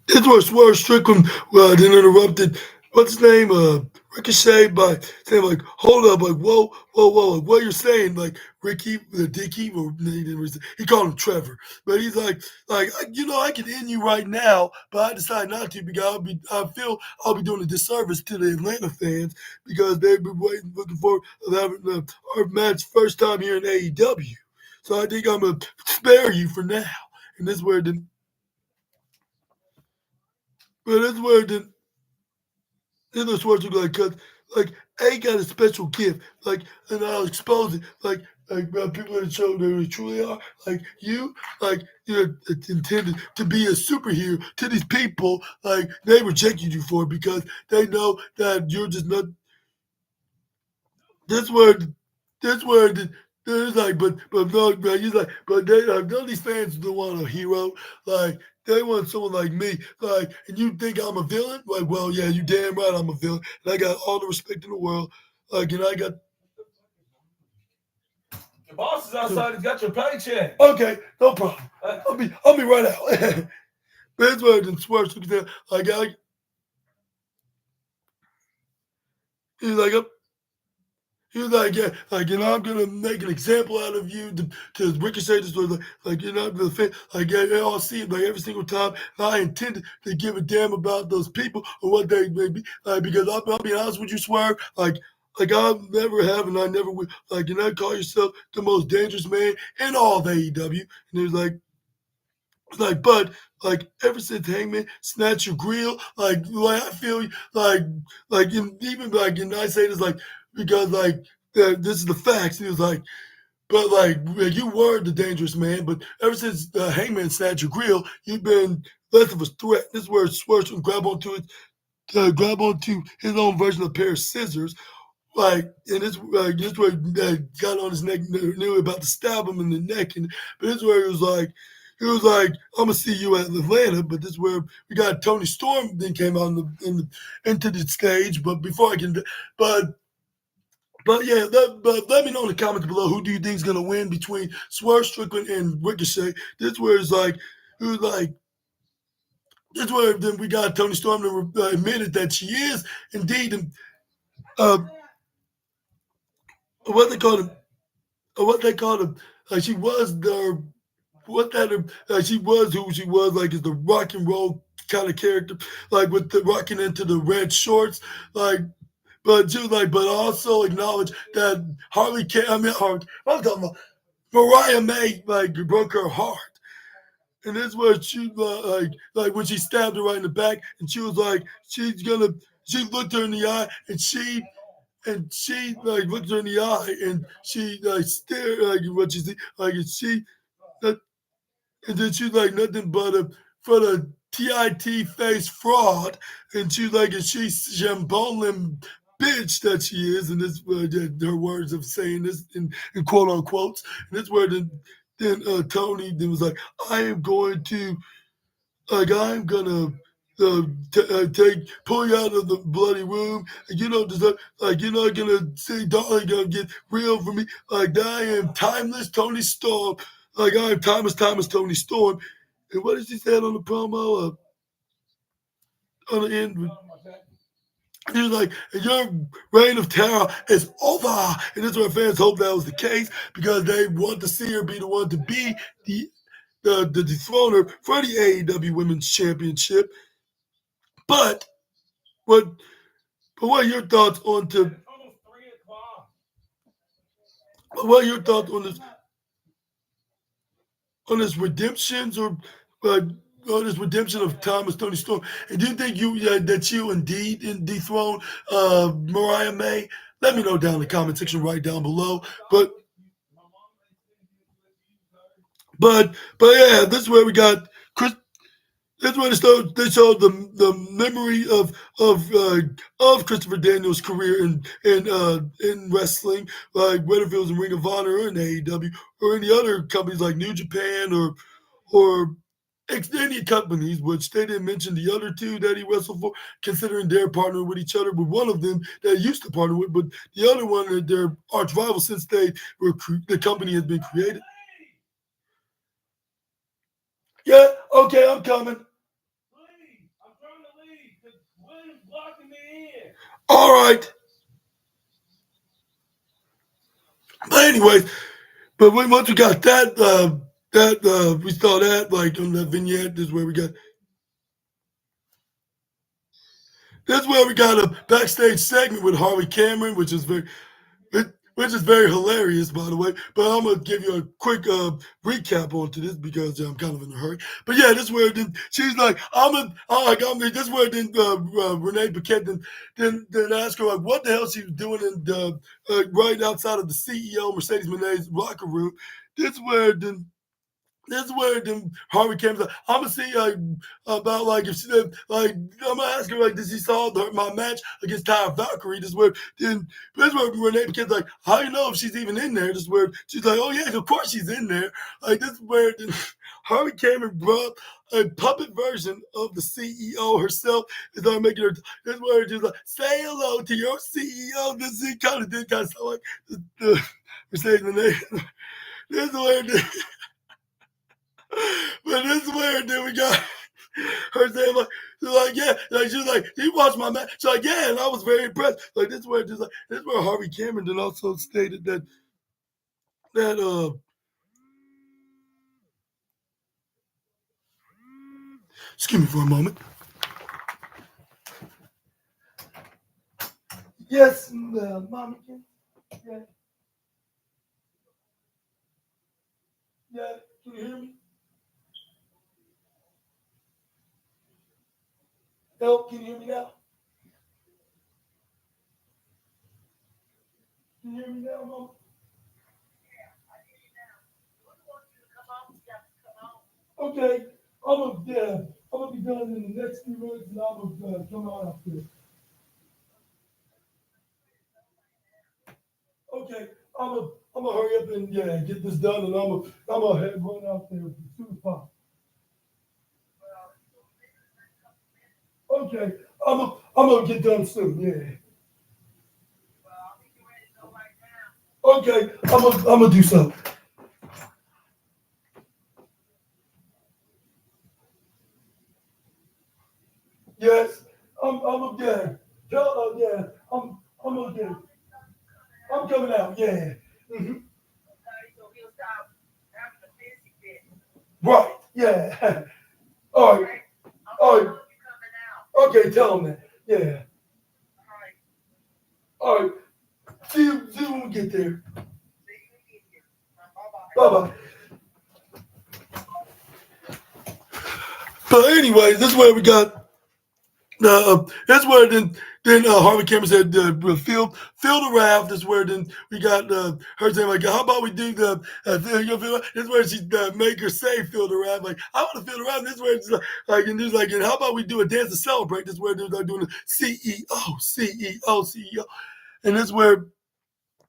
This was Swerve Strickland then interrupted. What's his name? Ricochet by saying like, "Hold up, like, whoa, like, what you're saying, like, Ricky, the Dicky, or he called him Trevor, but he's I can end you right now, but I decided not to because I feel I'll be doing a disservice to the Atlanta fans because they've been waiting, looking for having our match first time here in AEW, so I think I'm gonna spare you for now, and this is where the but that's where the Schwarzenegger like, cause like A got a special gift, like, and I'll expose it. Like people that show they truly are you're intended to be a superhero to these people. Like they rejected you for it because they know that you're just not. This word, this word. There's like, but no, man, he's like, but they none of these fans don't want a hero. Like they want someone like me. Like, and you think I'm a villain? Like, well, yeah, you damn right I'm a villain, and I got all the respect in the world. Like, and I got The boss is outside. He's got your paycheck. okay, no problem. I'll be right out. That's where the Swerve took it. He's like, he was like, yeah, like, I'm gonna make an example out of you to Ricochet. This was the fan, like, yeah, they all see it, like, every single time. And I intended to give a damn about those people or what they may be, like, because I'll be honest with you, Swerve, like I never have and I never will. Like, I call yourself the most dangerous man in all of AEW. And it was like, but like ever since Hangman snatched your grill, like I feel even like, and I say this like because like this is the facts. And he was like, but like you were the dangerous man, but ever since Hangman snatched your grill, you've been less of a threat. This is where Swerve grab onto his own version of a pair of scissors. Like, and this where got on his neck, knew about to stab him in the neck, and but this is where he was like, I'm gonna see you at Atlanta. But this is where we got Tony Storm then came out into the stage. But before I can, but but yeah, but let me know in the comments below who do you think is gonna win between Swerve Strickland and Ricochet. This is where it's like, it was like. This is where then we got Tony Storm to admitted that she is indeed uh, what they call him, what they called him. She was the what that she was who she was like is the rock and roll kind of character, like with the rocking into the red shorts, like. But she was like, but also acknowledge that I'm talking about Mariah May like broke her heart, and that's where she like when she stabbed her right in the back, and she was like, she looked her in the eye, and she like looked her in the eye, and she like stared like what you see, like and she, that, and then she's like nothing but a for the TIT face fraud, and she's like, and she's shambolic bitch that she is, and this her words of saying this in quote unquote, and this where then Tony then was like, I am going to like I'm gonna pull you out of the bloody room, and you don't deserve. Like you're not gonna say, "Darling, gonna get real for me." Like I am timeless, Tony Storm. Like I am timeless, Tony Storm. And what did she say on the promo? On the end, he was like, "Your reign of terror is over," and that's why fans hope that was the case because they want to see her be the one to be the dethroner for the AEW Women's Championship. But what what are your thoughts on to Almost 3 o'clock. what are your thoughts on this redemptions or uh, on this redemption of Thomas Tony Storm? And do you think that you indeed dethrone Mariah May? Let me know down in the comment section right down below. But yeah, this is where we got Chris. That's why they showed the memory of Christopher Daniels' career in wrestling, like whether if it was in Ring of Honor or in AEW or any other companies like New Japan or any companies, which they didn't mention the other two that he wrestled for, considering they're partnering with each other. But one of them that he used to partner with, but the other one they're arch rivals since the company has been created. Yeah, okay, I'm coming. Leave. I'm trying to leave because William's blocking me in. All right. But anyways, but once we got we saw that like on the vignette. This is where we got. This is where we got a backstage segment with Harley Cameron, which which is very hilarious, by the way. But I'm gonna give you a quick recap onto this because I'm kind of in a hurry. But yeah, this is where then she's like, this is where then Renee Paquette then ask her like, what the hell she was doing in the right outside of the CEO Mercedes Moné's locker room. This is where then. This is where then Harvey came. Like, I'm gonna see about like if she did, like I'm gonna ask her like, did she saw my match against Tyra Valkyrie? This is where Renee McKen's like, how do you know if she's even in there? This is where she's like, oh yeah, of course she's in there. Like this is where then Harvey came and brought a puppet version of the CEO herself and started making her. This is where she's like, say hello to your CEO. This is kind of did kind of sound like the Mercedes Moné. This is where. But this is where then we got her saying like yeah, like she was like, you watched my match. She's like, yeah, and I was very impressed. Like this is where Harvey Cameron then also stated that excuse me for a moment. Yes, mommy. Yeah. Yeah, can you hear me? No, can you hear me now? Can you hear me now, Mom? Okay, I'm gonna be done in the next few minutes, and I'm gonna come on up here. Okay, I'm gonna hurry up and get this done, and I'm gonna head run out there as soon as possible. Okay, I'm gonna get done soon. Yeah. Okay, I'm gonna do so. Yes, I'm yeah. Tell yeah. I'm gonna get it. I'm coming out. Yeah. Hmm. Right. Yeah. All right. All right. Okay. Tell them that. Yeah. All right. See you when we get there. Bye bye. But anyways, this is where we got. That's where then Harvey Cameron said fill the raft. This is where then we got her saying like, how about we do the this is where she make her say fill the raft. Like I want to fill the raft. This is where it's like and there's like and how about we do a dance to celebrate. This is where they're like doing the CEO, and this is where.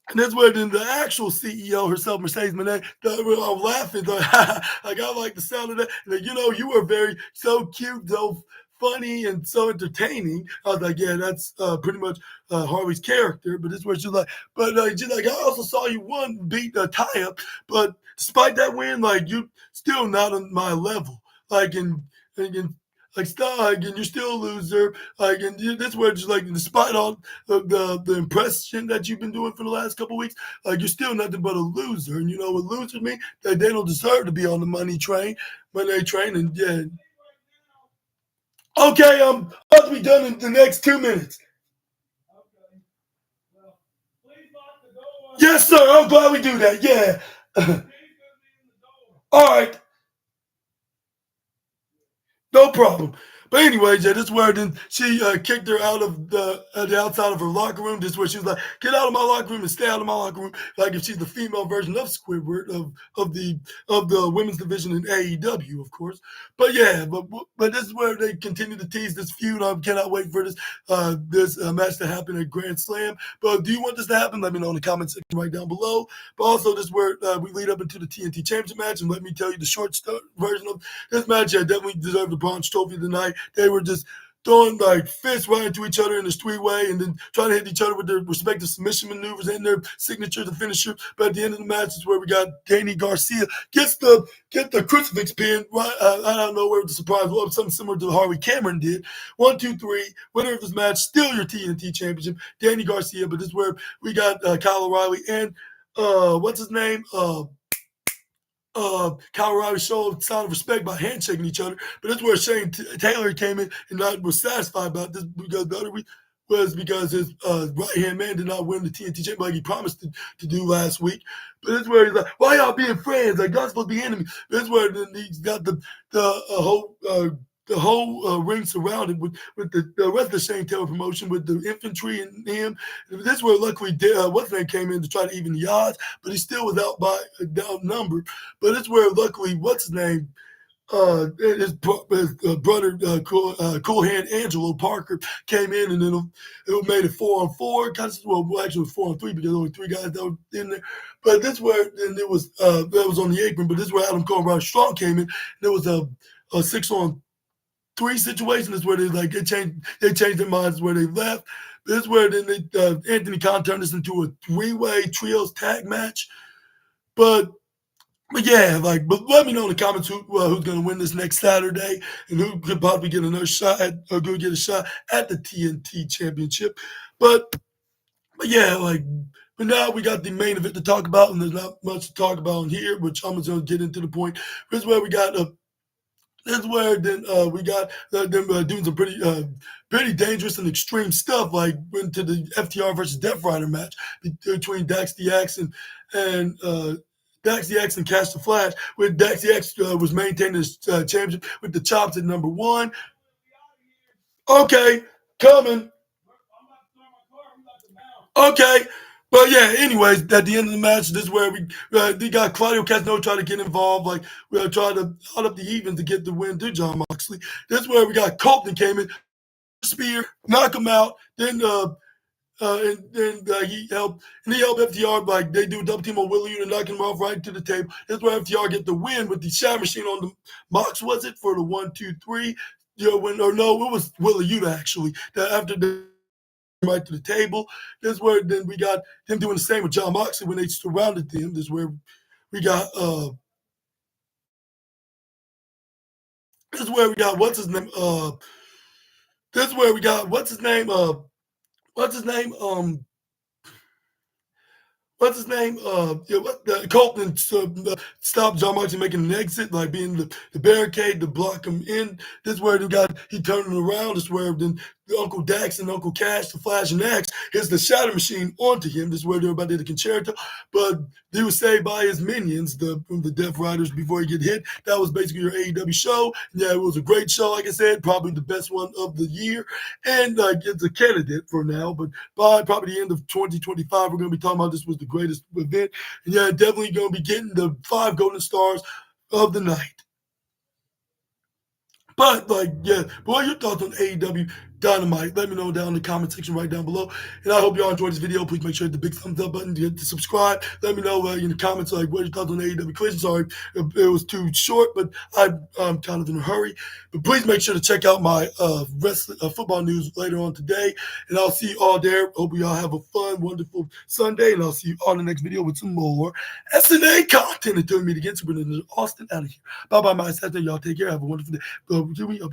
And that's where then the actual CEO herself, Mercedes Moné, I'm laughing. Like I like the sound of that. Like, you were very so cute, so funny, and so entertaining. I was like, yeah, that's pretty much Harvey's character. But this is where she's like, but she's like, I also saw you beat a tie up, but despite that win, like you still not on my level. Like and like stop, like, and you're still a loser. Like, and that's where just like, despite all the impression that you've been doing for the last couple of weeks, like you're still nothing but a loser. And you know what losers mean? That they don't deserve to be on the money train, and yeah. Okay, I'm about to be done in the next 2 minutes. Okay. Well, please lock the door. Yes, sir. I'm glad we do that. Yeah. He's gonna be in the door. All right. No problem. But anyways, yeah, this is where then she kicked her out of the outside of her locker room. This is where she was like, "Get out of my locker room and stay out of my locker room." Like if she's the female version of Squidward of the women's division in AEW, of course. But yeah, but this is where they continue to tease this feud. I cannot wait for this match to happen at Grand Slam. But do you want this to happen? Let me know in the comments section right down below. But also, this is where we lead up into the TNT Championship match, and let me tell you the short version of this match. Yeah, definitely deserved the Bronze Trophy tonight. They were just throwing like fists right into each other in a streetway and then trying to hit each other with their respective submission maneuvers and their signature to finisher. But at the end of the match is where we got Danny Garcia get the crucifix pin right I don't know where the surprise was, something similar to Harvey Cameron did. 1, 2, 3, winner of this match, still your TNT championship, Danny Garcia. But this is where we got Kyle O'Reilly and what's his name? Kyle O'Reilly showed a sign of respect by handshaking each other. But that's where Shane Taylor came in and not was satisfied about this because the other week, was because his right hand man did not win the TNT championship like he promised to do last week. But this is where he's like, why y'all being friends? Like, y'all supposed to be enemies. This is where then he's got the whole ring surrounded with the rest of the Shane Taylor promotion with the infantry and him. This is where luckily what's name came in to try to even the odds, but he still was out by a down number. But it's where luckily what's his name his brother, Cool Hand Angelo Parker, came in, and then it made it 4-on-4. Actually, it was 4-on-3 because there were 3 guys that were in there. But this where then it was that was on the apron. But this is where Adam Cole and Roderick Strong came in. There was a 6-on-3 situation. This is where they changed their minds where they left. This is where then Anthony Khan turned this into a 3-way trios tag match. But yeah, but let me know in the comments who's going to win this next Saturday and who could possibly get another shot or go get a shot at the TNT Championship. But yeah, but now we got the main event to talk about, and there's not much to talk about in here, which I'm just going to get into the point. This is where we got This is where then we got them doing some pretty dangerous and extreme stuff, like went to the FTR versus Death Rider match between Dax DX and Dax DX and Cash the Flash, where Dax DX was maintaining his championship with the chops at number 1. Okay, coming. Okay. But yeah, anyways, at the end of the match, this is where we got Claudio Castagnoli trying to get involved. Like, we are trying to out up the even to get the win to John Moxley. This is where we got Colton came in, spear, knock him out. Then he helped FTR, like they do a double team on Willie and knocking him off right to the table. This is where FTR get the win with the Shatter Machine on the Mox, was it, for the 1-2-3? It was Willie Yuta actually. That after the right to the table. This is where then we got him doing the same with John Moxley when they surrounded him. This is where we got what's his name? This is where we got what's his name? Colton stopped John Moxley making an exit, like being the barricade to block him in. This is where he turned him around. This is where then Uncle Dax and Uncle Cash, the Flash and Axe, hits the Shatter Machine onto him. This is where everybody did the concerto, but he was saved by his minions, from the Death Riders, before he get hit. That was basically your AEW show. Yeah, it was a great show, like I said, probably the best one of the year, and it's a candidate for now. But by probably the end of 2025, we're going to be talking about this was the greatest event. And yeah, definitely going to be getting the 5 golden stars of the night. But what are your thoughts on AEW Dynamite? Let me know down in the comment section right down below. And I hope y'all enjoyed this video. Please make sure to hit the big thumbs up button to subscribe. Let me know in the comments what are your thoughts on AEW Collision. Sorry, it was too short, but I'm kind of in a hurry. But please make sure to check out my football news later on today. And I'll see you all there. Hope y'all have a fun, wonderful Sunday. And I'll see you on the next video with some more SNA content. Until we meet again, Super Austin out of here. Bye-bye, my sister. Y'all take care. Have a wonderful day. Here we go.